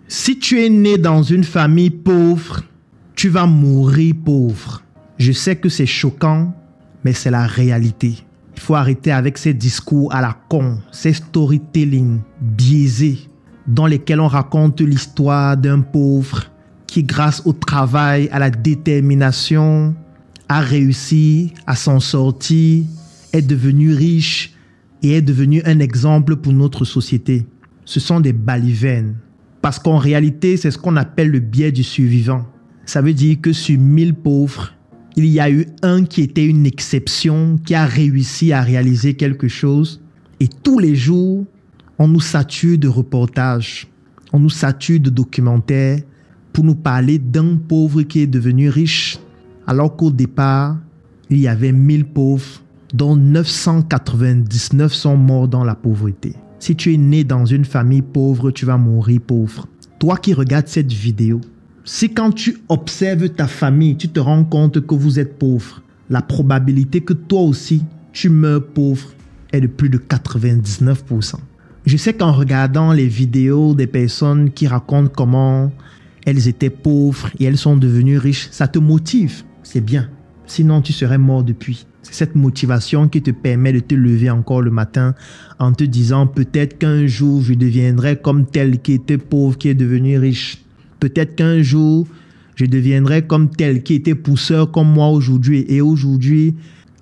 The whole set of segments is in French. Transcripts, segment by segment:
Si tu es né dans une famille pauvre, tu vas mourir pauvre. Je sais que c'est choquant, mais c'est la réalité. Il faut arrêter avec ces discours à la con, ces storytelling biaisés dans lesquels on raconte l'histoire d'un pauvre qui, grâce au travail, à la détermination, a réussi à s'en sortir, est devenu riche et est devenu un exemple pour notre société. Ce sont des balivernes. Parce qu'en réalité, c'est ce qu'on appelle le biais du survivant. Ça veut dire que sur 1000 pauvres, il y a eu un qui était une exception, qui a réussi à réaliser quelque chose. Et tous les jours, on nous sature de reportages, on nous sature de documentaires pour nous parler d'un pauvre qui est devenu riche, alors qu'au départ, il y avait 1000 pauvres, dont 999 sont morts dans la pauvreté. Si tu es né dans une famille pauvre, tu vas mourir pauvre. Toi qui regardes cette vidéo, si quand tu observes ta famille, tu te rends compte que vous êtes pauvre, la probabilité que toi aussi, tu meurs pauvre est de plus de 99%. Je sais qu'en regardant les vidéos des personnes qui racontent comment elles étaient pauvres et elles sont devenues riches, ça te motive, c'est bien. Sinon, tu serais mort depuis. C'est cette motivation qui te permet de te lever encore le matin en te disant peut-être qu'un jour, je deviendrai comme tel qui était pauvre, qui est devenu riche. Peut-être qu'un jour, je deviendrai comme tel qui était pousseur comme moi aujourd'hui et aujourd'hui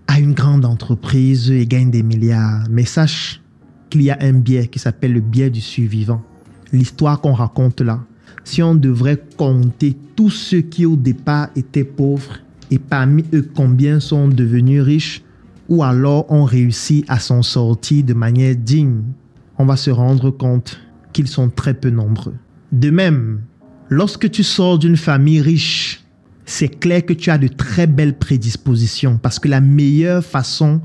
a une grande entreprise et gagne des milliards. Mais sache qu'il y a un biais qui s'appelle le biais du survivant. L'histoire qu'on raconte là, si on devrait compter tous ceux qui au départ étaient pauvres et parmi eux combien sont devenus riches ou alors ont réussi à s'en sortir de manière digne, on va se rendre compte qu'ils sont très peu nombreux. De même, lorsque tu sors d'une famille riche, c'est clair que tu as de très belles prédispositions parce que la meilleure façon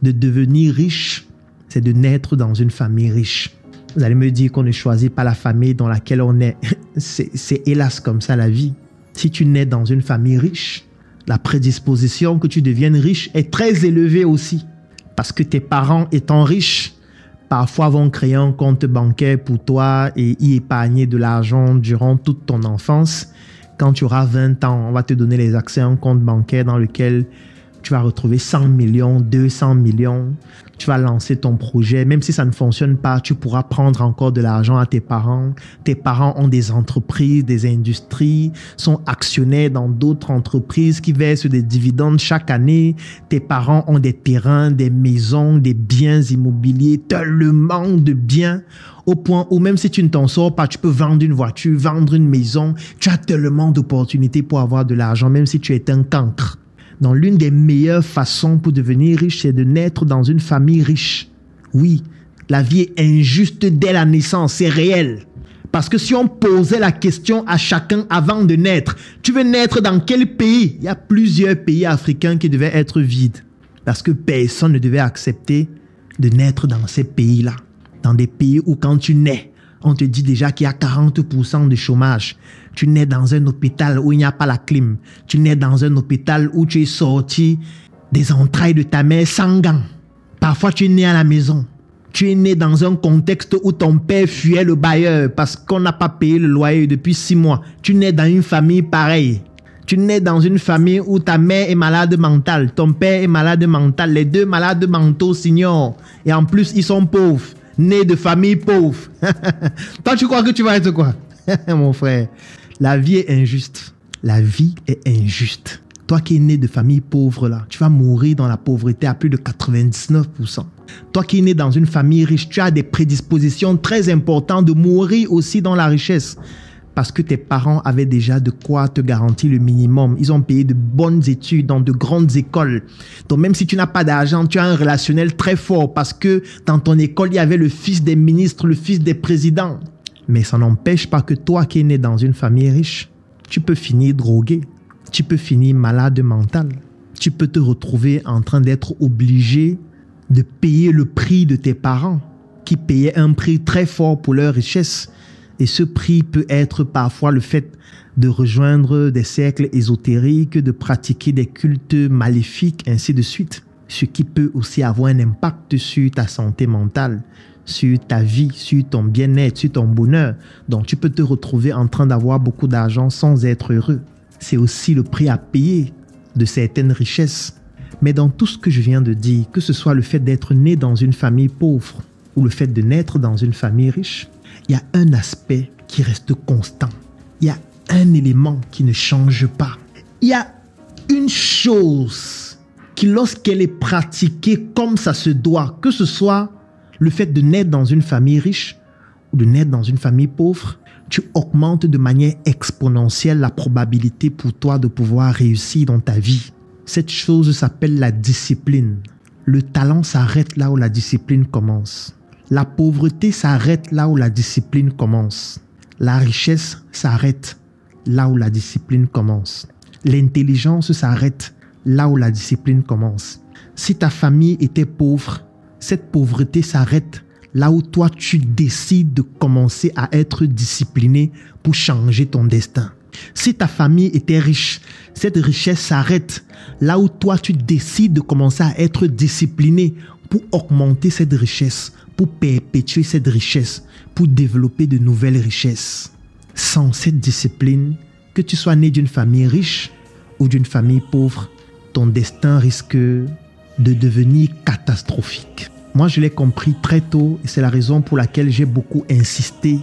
de devenir riche, c'est de naître dans une famille riche. Vous allez me dire qu'on ne choisit pas la famille dans laquelle on est. C'est hélas comme ça la vie. Si tu nais dans une famille riche, la prédisposition que tu deviennes riche est très élevée aussi. Parce que tes parents étant riches, parfois vont créer un compte bancaire pour toi et y épargner de l'argent durant toute ton enfance. Quand tu auras 20 ans, on va te donner les accès à un compte bancaire dans lequel tu vas retrouver 100 millions, 200 millions. Tu vas lancer ton projet. Même si ça ne fonctionne pas, tu pourras prendre encore de l'argent à tes parents. Tes parents ont des entreprises, des industries, sont actionnaires dans d'autres entreprises qui versent des dividendes chaque année. Tes parents ont des terrains, des maisons, des biens immobiliers, tellement de biens au point où même si tu ne t'en sors pas, tu peux vendre une voiture, vendre une maison. Tu as tellement d'opportunités pour avoir de l'argent, même si tu es un cancre. Donc, l'une des meilleures façons pour devenir riche, c'est de naître dans une famille riche. Oui, la vie est injuste dès la naissance, c'est réel. Parce que si on posait la question à chacun avant de naître, tu veux naître dans quel pays? Il y a plusieurs pays africains qui devaient être vides. Parce que personne ne devait accepter de naître dans ces pays-là. Dans des pays où quand tu nais, on te dit déjà qu'il y a 40% de chômage. Tu nais dans un hôpital où il n'y a pas la clim. Tu nais dans un hôpital où tu es sorti des entrailles de ta mère sans gants. Parfois, tu es né à la maison. Tu es né dans un contexte où ton père fuyait le bailleur parce qu'on n'a pas payé le loyer depuis 6 mois. Tu nais dans une famille pareille. Tu nais dans une famille où ta mère est malade mentale, ton père est malade mental. Les deux malades mentaux s'ignorent. Et en plus, ils sont pauvres. Nés de famille pauvre. Toi, tu crois que tu vas être quoi? Mon frère, la vie est injuste. La vie est injuste. Toi qui es né de famille pauvre là, tu vas mourir dans la pauvreté à plus de 99%. Toi qui es né dans une famille riche, tu as des prédispositions très importantes de mourir aussi dans la richesse. Parce que tes parents avaient déjà de quoi te garantir le minimum. Ils ont payé de bonnes études dans de grandes écoles. Donc même si tu n'as pas d'argent, tu as un relationnel très fort parce que dans ton école, il y avait le fils des ministres, le fils des présidents. Mais ça n'empêche pas que toi qui es né dans une famille riche, tu peux finir drogué. Tu peux finir malade mental. Tu peux te retrouver en train d'être obligé de payer le prix de tes parents qui payaient un prix très fort pour leur richesse. Et ce prix peut être parfois le fait de rejoindre des cercles ésotériques, de pratiquer des cultes maléfiques, ainsi de suite. Ce qui peut aussi avoir un impact sur ta santé mentale, sur ta vie, sur ton bien-être, sur ton bonheur. Donc, tu peux te retrouver en train d'avoir beaucoup d'argent sans être heureux. C'est aussi le prix à payer de certaines richesses. Mais dans tout ce que je viens de dire, que ce soit le fait d'être né dans une famille pauvre ou le fait de naître dans une famille riche, il y a un aspect qui reste constant. Il y a un élément qui ne change pas. Il y a une chose qui, lorsqu'elle est pratiquée comme ça se doit, que ce soit le fait de naître dans une famille riche ou de naître dans une famille pauvre, tu augmentes de manière exponentielle la probabilité pour toi de pouvoir réussir dans ta vie. Cette chose s'appelle la discipline. Le talent s'arrête là où la discipline commence. La pauvreté s'arrête là où la discipline commence. La richesse s'arrête là où la discipline commence. L'intelligence s'arrête là où la discipline commence. Si ta famille était pauvre, cette pauvreté s'arrête là où toi tu décides de commencer à être discipliné pour changer ton destin. Si ta famille était riche, cette richesse s'arrête là où toi tu décides de commencer à être discipliné pour augmenter cette richesse, pour perpétuer cette richesse, pour développer de nouvelles richesses. Sans cette discipline, que tu sois né d'une famille riche ou d'une famille pauvre, ton destin risque de devenir catastrophique. Moi, je l'ai compris très tôt et c'est la raison pour laquelle j'ai beaucoup insisté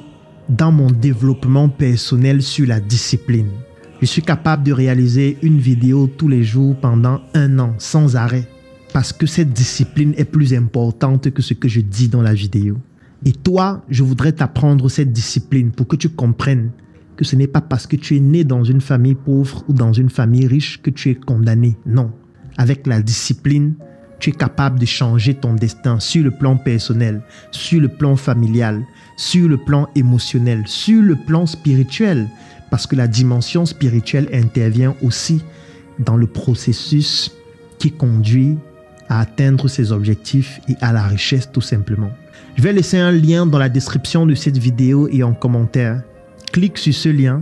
dans mon développement personnel sur la discipline. Je suis capable de réaliser une vidéo tous les jours pendant 1 an sans arrêt parce que cette discipline est plus importante que ce que je dis dans la vidéo. Et toi, je voudrais t'apprendre cette discipline pour que tu comprennes que ce n'est pas parce que tu es né dans une famille pauvre ou dans une famille riche que tu es condamné. Non. Avec la discipline, tu es capable de changer ton destin sur le plan personnel, sur le plan familial, sur le plan émotionnel, sur le plan spirituel. Parce que la dimension spirituelle intervient aussi dans le processus qui conduit à atteindre ses objectifs et à la richesse tout simplement. Je vais laisser un lien dans la description de cette vidéo et en commentaire. Clique sur ce lien,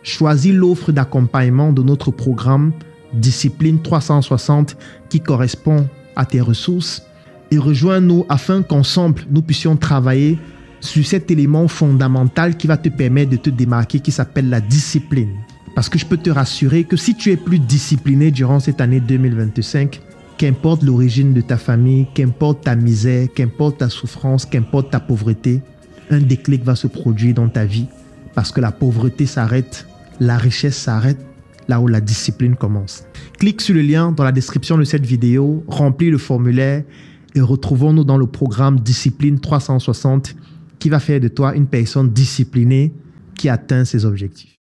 choisis l'offre d'accompagnement de notre programme Discipline 360 qui correspond à tes ressources et rejoins-nous afin qu'ensemble nous puissions travailler sur cet élément fondamental qui va te permettre de te démarquer qui s'appelle la discipline. Parce que je peux te rassurer que si tu es plus discipliné durant cette année 2025, qu'importe l'origine de ta famille, qu'importe ta misère, qu'importe ta souffrance, qu'importe ta pauvreté, un déclic va se produire dans ta vie parce que la pauvreté s'arrête, la richesse s'arrête là où la discipline commence. Clique sur le lien dans la description de cette vidéo, remplis le formulaire et retrouvons-nous dans le programme Discipline 360 qui va faire de toi une personne disciplinée qui atteint ses objectifs.